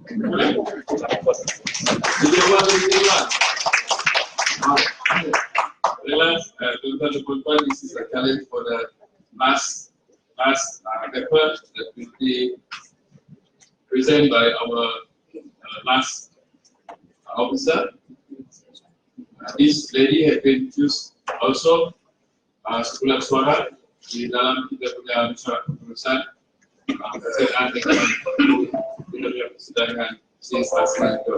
Boleh? Jadi awal dari tuan. Tuan-tuan dan puan-puan, this is a challenge for the last paper that will be presented by our last officer. This lady has been used also sebulan suara di dalam kita punya surat keputusan berkenaan dengan persidangan instansi itu.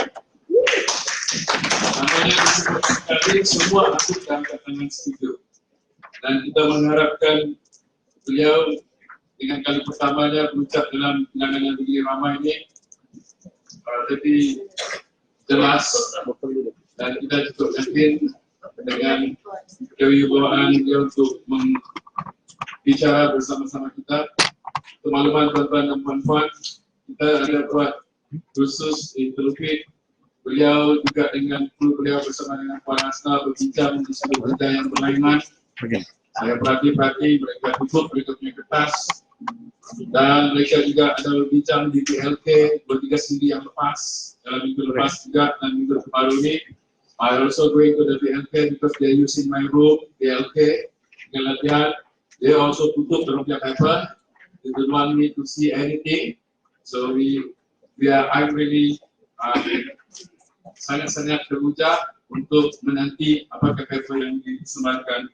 Namanya disebut sekali semua masuk dalam tangan setuju, dan kita mengharapkan beliau dengan kali pertamanya berucap dalam bilangan yang begini ramai ini lebih jelas, dan kita cukup yakin dengan kewibawaan dia untuk bicara bersama-sama kita. Untuk makluman tuan-tuan dan puan-puan, kita ada buat khusus interlopit. Beliau juga dengan kru beliau bersama dengan Puan Asna berbincang di seluruh benda yang berlainan. Saya perhati-perhati mereka tutup mereka punya kertas, dan mereka juga ada berbincang di BLK 2-3 CD yang lepas, dalam minggu lepas juga dan minggu baru ini. I also going to the BLK because they are using my room, BLK, dengan latihan. They also tutup dalam punya paper. They don't want me to see anything. So I'm really sangat-sangat teruja untuk menanti apakah paper yang disematkan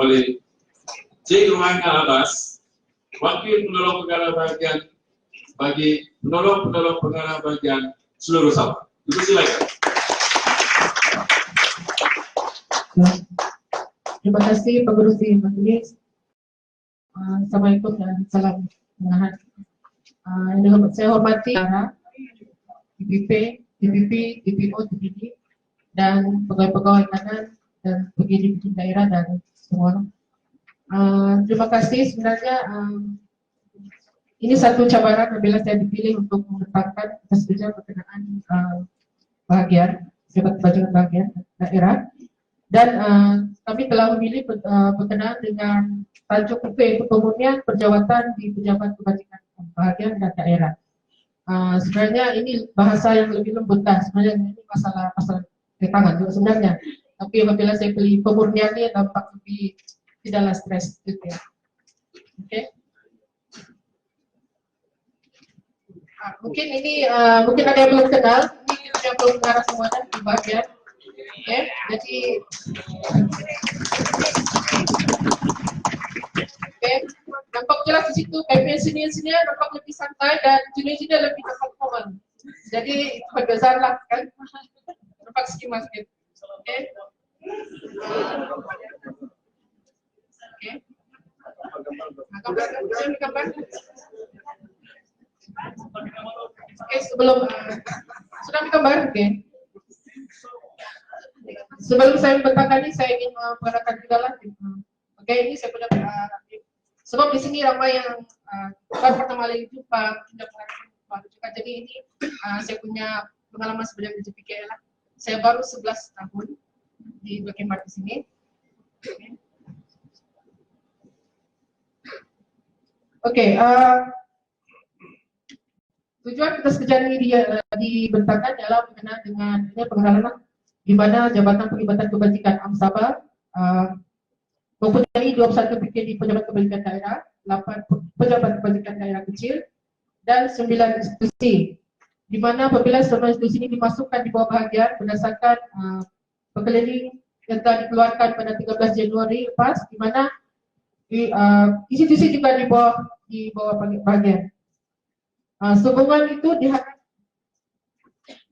oleh Cik Rohana Abbas, Wakil Penolong Pengarah Bahagian bagi penolong pengarah bahagian seluruh Sabah. Silakan. Terima kasih Pengerusi Majelis. Assalamualaikum dan salam mengahat. Dengan saya hormati DPP, DPO, DPD dan pegawai-pegawai kanan dan pengirim daerah dan semua. Terima kasih. Sebenarnya ini satu cabaran apabila saya dipilih untuk menetapkan atas kerja berkenaan bahagian, jabat kebajikan bahagian daerah. Dan kami telah memilih berkenaan dengan tajuk pemurnian perjawatan di pejabat kebajikan bahagian dan daerah. Sebenarnya ini bahasa yang lebih lembut, sebenarnya ini masalah tangan juga sebenarnya. Tapi apabila saya pilih pemurnian ini tampak lebih tidaklah stres gitu ya. Oke. Mungkin ini mungkin ada yang belum kenal, ini kita belum mengarah semuanya di bagian. Oke, jadi nampak jelas di situ campaign senior nampak lebih santai dan junior lebih nampak formal. Jadi itu perbezaan lah kan. Nampak skema sedikit. Oke. Gambar. Oke, sebelum sudah digambar, oke. Sebelum saya membentangkan ini, saya ingin mengatakan juga lah. Oke, ini saya punya sebab di sini ramai yang bukan pertama kali jumpa, tidak pernah juga. Jadi ini saya punya pengalaman sebenarnya di JPKL lah. Saya baru 11 tahun di Blackmart di sini. Oke, tujuan atas kerjaan ini dibentangkan adalah berkenaan dengan pengalaman di mana Jabatan Penglibatan Kebajikan Sabah mempunyai 21 PK di pejabat kebajikan daerah, 8 pejabat kebajikan daerah kecil, dan 9 institusi. Di mana apabila semua institusi ini dimasukkan di bawah bahagian berdasarkan pekeliling yang telah dikeluarkan pada 13 Januari lepas, di mana institusi juga di bawah bahagian. Sehubungan itu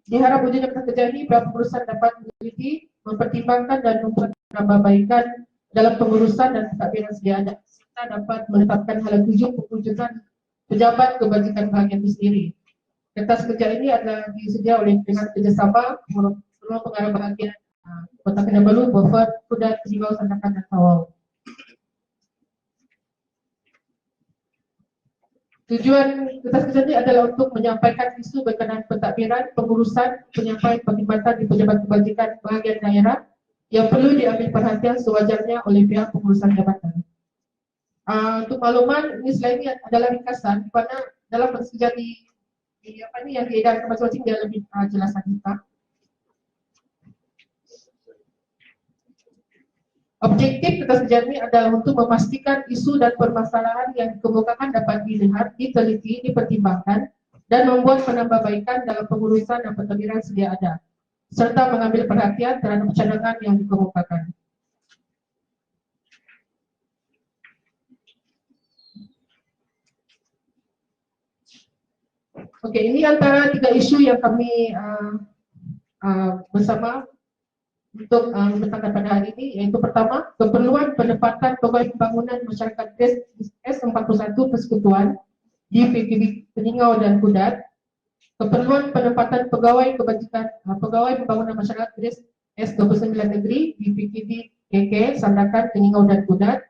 diharap wujudnya terjadi bahwa pengurusan dapat meneliti, mempertimbangkan dan membuat penambahbaikan dalam pengurusan dan pentadbiran sedia ada, serta dapat menetapkan hal tujuh pewujudan pejabat kebajikan bahagian itu sendiri. Kertas kerja ini adalah disedia oleh dengan kerjasama penolong pengarah bahagian Kota Kinabalu, Beaufort, Kudat, Jibau, Sandakan, dan Tawau. Tujuan kertas kerja ini adalah untuk menyampaikan isu berkenaan pentadbiran, pengurusan, penyampaian perkhidmatan di pejabat kebajikan bahagian daerah yang perlu diambil perhatian sewajarnya oleh pihak pengurusan jabatan. Untuk makluman, ini selain ini adalah ringkasan di mana dalam kertas kerja di yang diedarkan masing-masing dia lebih jelas lagi Pak. Objektif kertas kerja ini adalah untuk memastikan isu dan permasalahan yang dikemukakan dapat dilihat, diteliti, dipertimbangkan, dan membuat penambahbaikan dalam pengurusan dan pentadbiran sedia ada, serta mengambil perhatian terhadap cadangan yang dikemukakan. Oke, ini antara 3 isu yang kami bersama untuk membentangkan pada hari ini, yaitu pertama, keperluan penempatan pegawai pembangunan masyarakat S41 Persekutuan di PKB Peningau dan Kudat, keperluan penempatan pegawai kebajikan pegawai pembangunan masyarakat S29 Negeri di PKB KK Sandakan Peningau dan Kudat,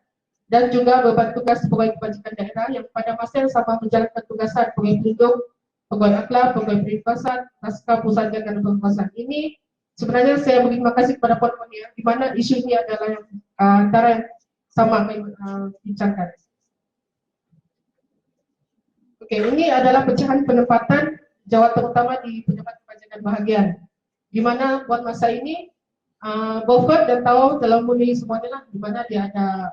dan juga beban tugas pegawai kebajikan daerah yang pada masa yang sama menjalankan tugasan pegawai pelindung, pegawai akhlak, pegawai perlintasan, naskah pusat jagaan dan pengawasan. Ini sebenarnya saya berterima kasih kepada Puan Monia, di mana isu ini adalah yang antara yang sama kami bincangkan. Oke, ini adalah pecahan penempatan jawatan utama di pejabat kebajikan bahagian, di mana buat masa ini Beaufort dan tahu telah memenuhi semuanya lah, di mana dia ada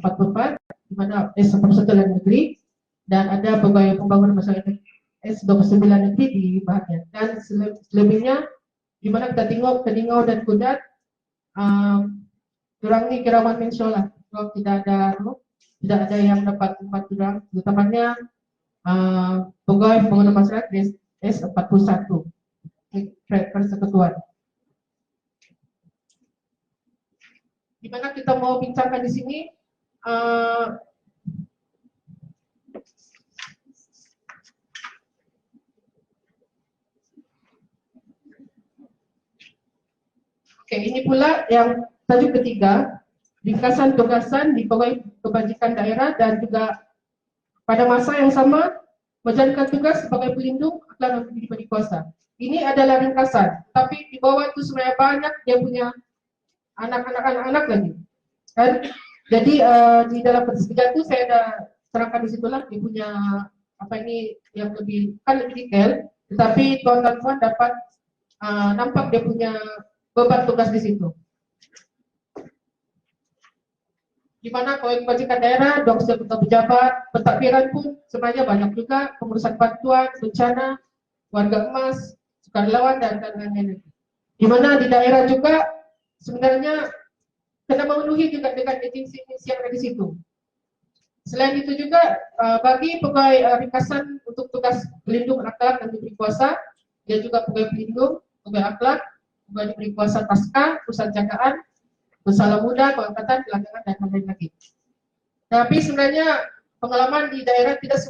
44, di mana S41 negeri, dan ada pegawai pembangunan masyarakat S29 negeri di bahagian, dan selebihnya di mana kita tengok Peningau dan Kudat, kurang ni kiraman mention lah, so, tidak ada yang dapat tempat kurang, utamanya pegawai pembangunan masyarakat S41 Persekutuan. Di mana kita mau bincangkan di sini, oke, ini pula yang tajuk ketiga, ringkasan tugasan di pegawai kebajikan daerah dan juga pada masa yang sama menjalankan tugas sebagai pelindung akhlak dan pribadi kuasa. Ini adalah ringkasan, tapi di bawah itu sebenarnya banyak dia punya anak-anak lagi. Kan? Jadi di dalam kertas kerja itu saya ada terangkan di situlah dia punya apa ini yang lebih detail, tetapi tuan dan puan dapat nampak dia punya beban tugas di situ. Di mana pegawai kebajikan daerah, dokter pejabat, pentadbiran pun sebenarnya banyak juga, pengurusan bantuan, bencana, warga emas, sukarelawan dan lain-lain. Di mana di daerah juga sebenarnya kena memenuhi juga dengan agensi-agensi yang ada di situ. Selain itu juga bagi pegawai ringkasan untuk tugas pelindung akhlak dan diberi kuasa, dia juga pegawai pelindung, pegawai akhlak, pegawai diberi kuasa pasca, pusat jagaan, bersalah muda, pengangkatan, gelandangan dan lain-lain lagi. Tapi sebenarnya pengalaman di daerah tidak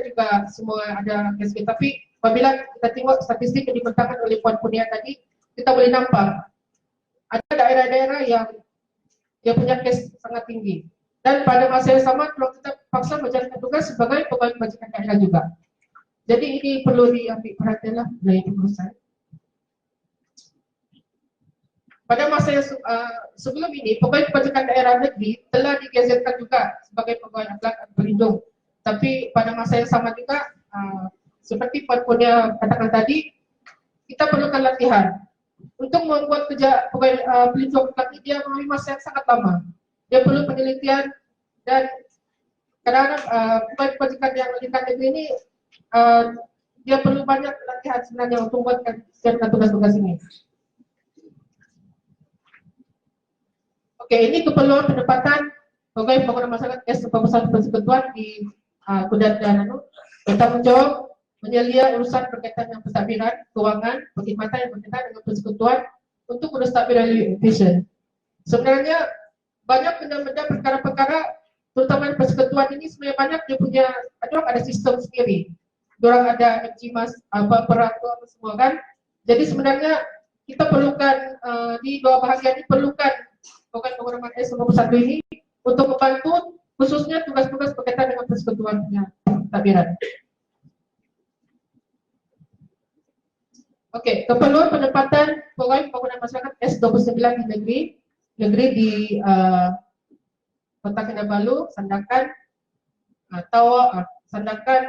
juga semua ada kes, tapi apabila kita tengok statistik yang dibentangkan oleh Puan Punia tadi, kita boleh nampak ada daerah-daerah yang dia punya kes sangat tinggi. Dan pada masa yang sama kalau kita paksa menjalankan tugas sebagai pegawai kebajikan daerah juga. Jadi ini perlu diambil perhatian lah dari perusahaan. Pada masa yang sebelum ini, pegawai kebajikan daerah negeri telah digazetkan juga sebagai pegawai akhlak dan pelindung. Tapi pada masa yang sama juga, seperti Puan Punia katakan tadi, kita perlukan latihan. Untuk membuat kerja pegawai pelindung akhlak ini, dia mengalami masa yang sangat lama. Dia perlu penelitian dan kadang-kadang pegawai kebajikan yang tingkat negeri ini dia perlu banyak latihan sebenarnya untuk membuat tugas-tugas ini. Oke, ini keperluan penempatan pegawai pembangunan masyarakat S41 Persekutuan di Kudat dan bertanggung jawab menyelia urusan berkaitan dengan pentadbiran, keuangan, perkhidmatan yang berkaitan dengan persekutuan untuk urus tadbiran vision. Sebenarnya banyak benda-benda perkara-perkara terutama persekutuan ini sebenarnya banyak dia punya, ada sistem sendiri. Diorang ada FGMAS, peraturan semua kan. Jadi sebenarnya kita perlukan di dua bahagian ini perlukan pegawai pembangunan S41 ini untuk membantu khususnya tugas-tugas berkaitan dengan persekutuannya tadbiran. Oke, keperluan penempatan pegawai pembangunan masyarakat S29 di negeri di Kota Kinabalu, Sandakan, Sandakan,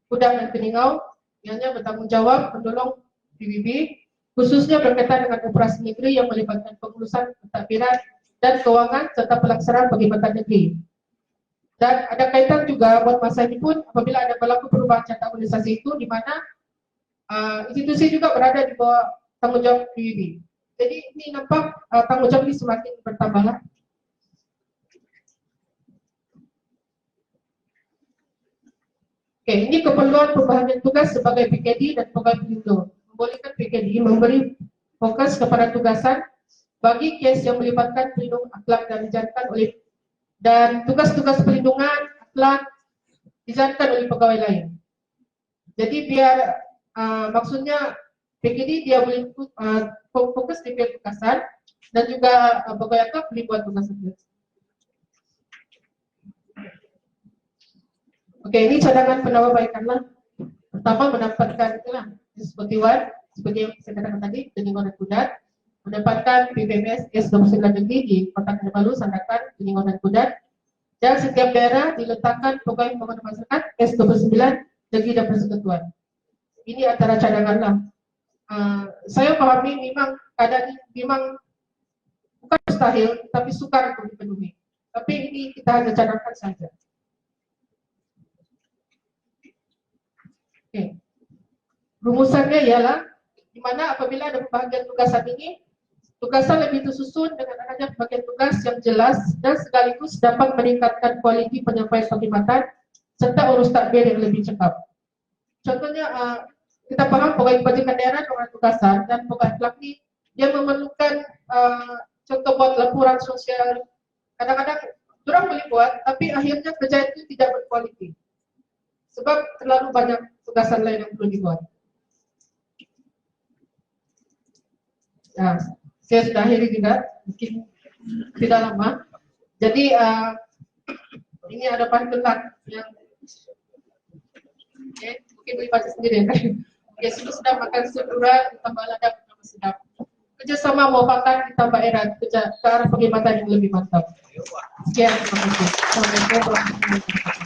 Kudat dan Peningau, Ianya bertanggung jawab mendorong PBB, khususnya berkaitan dengan operasi negeri yang melibatkan pengurusan pentadbiran dan keuangan serta pelaksanaan perkhidmatan negeri. Dan ada kaitan juga buat masa ini pun apabila ada berlaku perubahan catat organisasi itu di mana institusi juga berada di bawah tanggung jawab PBB. Jadi ini nampak tanggung jawab ini semakin bertambah. Oke, ini keperluan pembahagian tugas sebagai PKD dan pegawai pelindung. Membolehkan PKD memberi fokus kepada tugasan bagi kes yang melibatkan pelindung akhlak dan dijalankan oleh dan tugas-tugas pelindungan akhlak dijalankan oleh pegawai lain. Jadi biar maksudnya PKD dia boleh fokus di tugasan dan juga pegawai akhlak boleh buat tugas-tugas. Oke, ini cadangan penambahbaikanlah. Pertama mendapatkan itulah S41 seperti yang saya katakan tadi Lingkungan Kudat, mendapatkan PPMS S29 negeri di Kota Kinabalu, Sandakan, Lingkungan Kudat, dan setiap daerah diletakkan pegawai pembangunan masyarakat S29 negeri dan persekutuan. Ini antara cadangan lah. Saya pahami memang keadaan ini memang bukan mustahil, tapi sukar untuk dipenuhi. Tapi ini kita hanya cadangkan saja. Oke. Rumusannya ialah di mana apabila ada pembagian tugasan ini, tugasan lebih tersusun dengan adanya pembagian tugas yang jelas dan sekaligus dapat meningkatkan kualiti penyampaian perkhidmatan serta urus takbir yang lebih cepat. Contohnya kita paham pegawai kebajikan daerah dengan tugasan dan pegawai akhlak ini dia memerlukan contoh buat laporan sosial. Kadang-kadang orang boleh buat, tapi akhirnya kerja itu tidak berkualiti sebab terlalu banyak tugasan lain yang perlu dibuat. Nah, saya sudah akhiri juga, mungkin tidak lama. Jadi ini ada pantun yang mungkin boleh baca sendiri. Oke, sudah makan sudura ditambah lada nama sedap. Kerjasama muafakat ditambah erat ke arah perkhidmatan yang lebih mantap. Sekian, terima kasih. Assalamualaikum warahmatullahi wabarakatuh.